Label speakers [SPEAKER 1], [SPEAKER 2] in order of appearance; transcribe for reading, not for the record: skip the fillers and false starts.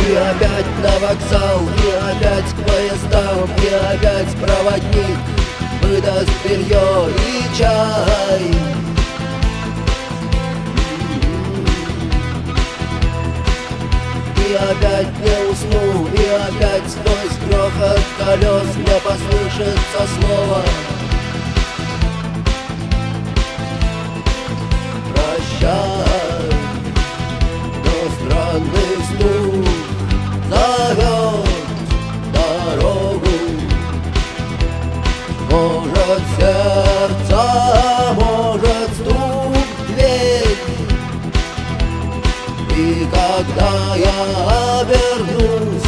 [SPEAKER 1] И опять на вокзал, и опять к поездам, и опять проводник выдаст белье и чай. И опять не усну, и опять сквозь грохот колес мне послышится слово: прощай. Но странный стук зовет дорогу. Может, сердце, может, стук в дверь. И когда я обернусь,